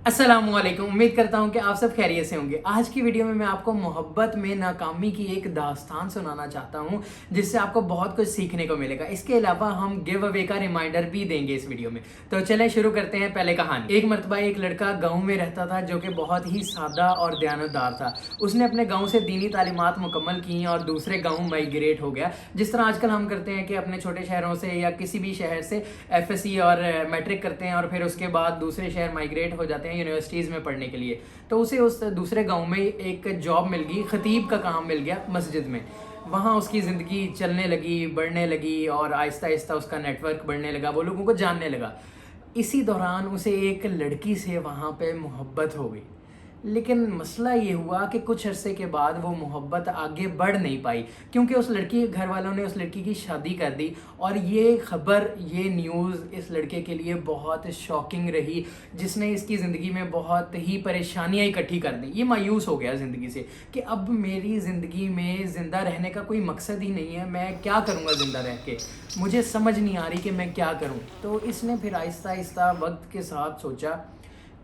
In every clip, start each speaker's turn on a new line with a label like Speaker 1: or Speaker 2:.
Speaker 1: अस्सलामुअलैकुम। उम्मीद करता हूँ कि आप सब खैरियत से होंगे। आज की वीडियो में मैं आपको मोहब्बत में नाकामी की एक दास्तान सुनाना चाहता हूँ जिससे आपको बहुत कुछ सीखने को मिलेगा। इसके अलावा हम गिव अवे का रिमाइंडर भी देंगे इस वीडियो में। तो चलें शुरू करते हैं। पहले कहानी। एक मरतबा एक लड़का गाँव में रहता था जो कि बहुत ही सादा और दयानतदार था। उसने अपने गाँव से दीनी तालीमात मुकम्मल की और दूसरे गाँव माइग्रेट हो गया। जिस तरह आजकल हम करते हैं कि अपने छोटे शहरों से या किसी भी शहर से FSC और मैट्रिक करते हैं और फिर उसके बाद दूसरे शहर माइग्रेट हो जाते हैं यूनिवर्सिटीज़ में पढ़ने के लिए। तो उसे उस दूसरे गांव में एक जॉब मिल गई, खतीब का काम मिल गया मस्जिद में। वहाँ उसकी ज़िंदगी चलने लगी, बढ़ने लगी और आहिस्ता आहिस्ता उसका नेटवर्क बढ़ने लगा, वो लोगों को जानने लगा। इसी दौरान उसे एक लड़की से वहाँ पे मोहब्बत हो गई। लेकिन मसला ये हुआ कि कुछ अरसे के बाद वो मोहब्बत आगे बढ़ नहीं पाई क्योंकि उस लड़की के घर वालों ने उस लड़की की शादी कर दी। और ये ख़बर, ये न्यूज़ इस लड़के के लिए बहुत शॉकिंग रही, जिसने इसकी ज़िंदगी में बहुत ही परेशानियाँ इकट्ठी कर दी। ये मायूस हो गया ज़िंदगी से कि अब मेरी ज़िंदगी में ज़िंदा रहने का कोई मकसद ही नहीं है, मैं क्या करूँगा ज़िंदा रह के, मुझे समझ नहीं आ रही कि मैं क्या करूँ। तो इसने फिर आहिस्ता आहिस्ता वक्त के साथ सोचा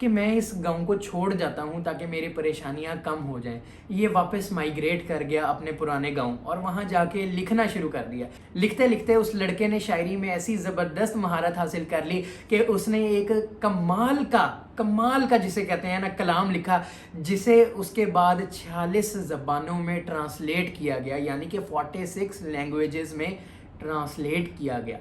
Speaker 1: कि मैं इस गांव को छोड़ जाता हूं ताकि मेरी परेशानियां कम हो जाएं। ये वापस माइग्रेट कर गया अपने पुराने गांव और वहां जाके लिखना शुरू कर दिया। लिखते लिखते उस लड़के ने शायरी में ऐसी ज़बरदस्त महारत हासिल कर ली कि उसने एक कमाल का जिसे कहते हैं ना कलाम लिखा, जिसे उसके बाद 46 ज़बानों में ट्रांसलेट किया गया, यानी कि 46 लैंग्वेजेस में ट्रांसलेट किया गया।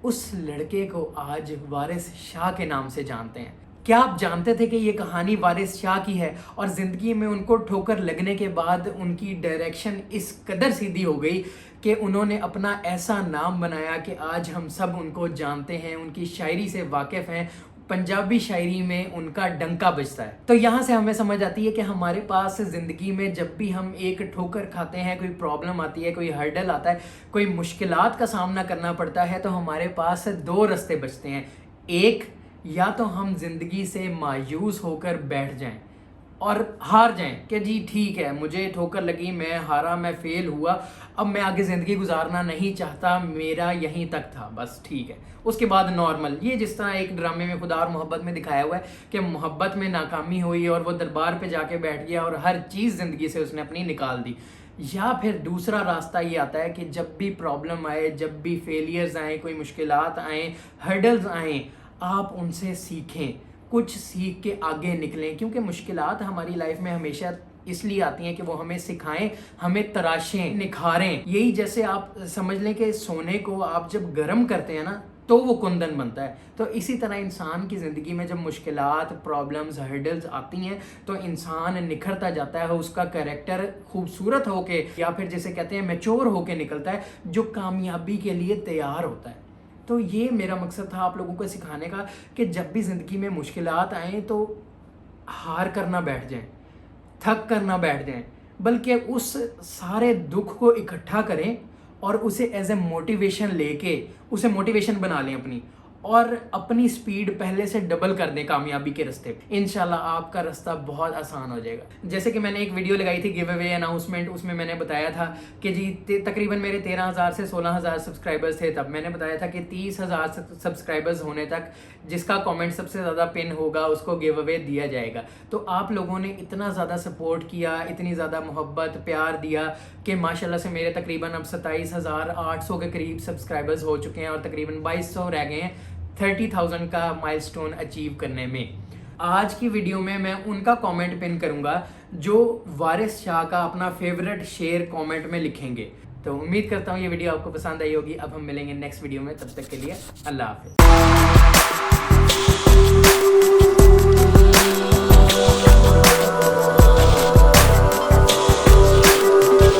Speaker 1: उस लड़के को आज वारिस शाह के नाम से जानते हैं। क्या आप जानते थे कि ये कहानी वारिस शाह की है? और ज़िंदगी में उनको ठोकर लगने के बाद उनकी डायरेक्शन इस कदर सीधी हो गई कि उन्होंने अपना ऐसा नाम बनाया कि आज हम सब उनको जानते हैं, उनकी शायरी से वाकिफ़ हैं, पंजाबी शायरी में उनका डंका बजता है। तो यहाँ से हमें समझ आती है कि हमारे पास ज़िंदगी में जब भी हम एक ठोकर खाते हैं, कोई प्रॉब्लम आती है, कोई हर्डल आता है, कोई मुश्किलात का सामना करना पड़ता है, तो हमारे पास 2 रास्ते बचते हैं। एक, या तो हम ज़िंदगी से मायूस होकर बैठ जाएं और हार जाएं कि जी ठीक है, मुझे ठोकर लगी, मैं हारा, मैं फेल हुआ, अब मैं आगे ज़िंदगी गुजारना नहीं चाहता, मेरा यहीं तक था, बस ठीक है। उसके बाद नॉर्मल, ये जिस तरह एक ड्रामे में खुदा और मोहब्बत में दिखाया हुआ है कि मोहब्बत में नाकामी हुई और वो दरबार पे जाके बैठ गया और हर चीज़ ज़िंदगी से उसने अपनी निकाल दी। या फिर दूसरा रास्ता ये आता है कि जब भी प्रॉब्लम आए, जब भी फेलियर्स आएँ, कोई मुश्किलात आएँ, हर्डल्स आएँ, आप उनसे सीखें, कुछ सीख के आगे निकलें। क्योंकि मुश्किलात हमारी लाइफ में हमेशा इसलिए आती हैं कि वो हमें सिखाएं, हमें तराशें, निखारें। यही जैसे आप समझ लें कि सोने को आप जब गर्म करते हैं ना तो वो कुंदन बनता है। तो इसी तरह इंसान की ज़िंदगी में जब मुश्किलात, प्रॉब्लम्स, हर्डल्स आती हैं तो इंसान निखरता जाता है, उसका कैरेक्टर खूबसूरत होके या फिर जिसे कहते हैं मैच्योर होके निकलता है, जो कामयाबी के लिए तैयार होता है। तो ये मेरा मकसद था आप लोगों को सिखाने का कि जब भी ज़िंदगी में मुश्किलात आएँ तो हार करना बैठ जाएं, थक करना बैठ जाएं, बल्कि उस सारे दुख को इकट्ठा करें और उसे एज ए मोटिवेशन लेके उसे मोटिवेशन बना लें अपनी, और अपनी स्पीड पहले से डबल कर दें कामयाबी के रास्ते पे। इंशाल्लाह आपका रास्ता बहुत आसान हो जाएगा। जैसे कि मैंने एक वीडियो लगाई थी गिव अवे अनाउंसमेंट, उसमें मैंने बताया था कि जी तकरीबन मेरे 13,000 से 16,000 सब्सक्राइबर्स थे। तब मैंने बताया था कि 30,000 सब्सक्राइबर्स होने तक जिसका कमेंट सबसे ज़्यादा पिन होगा उसको गिव अवे दिया जाएगा। तो आप लोगों ने इतना ज़्यादा सपोर्ट किया, इतनी ज़्यादा मोहब्बत, प्यार दिया कि माशाल्लाह से मेरे तकरीबन अब 27,800 के करीब सब्सक्राइबर्स हो चुके हैं और तकरीबन 2200 रह गए हैं 30,000 का माइलस्टोन अचीव करने में। आज की वीडियो में मैं उनका कमेंट पिन करूंगा जो वारिस शाह का अपना फेवरेट शेर कमेंट में लिखेंगे। तो उम्मीद करता हूँ ये वीडियो आपको पसंद आई होगी। अब हम मिलेंगे नेक्स्ट वीडियो में, तब तक के लिए अल्लाह हाफ़िज़।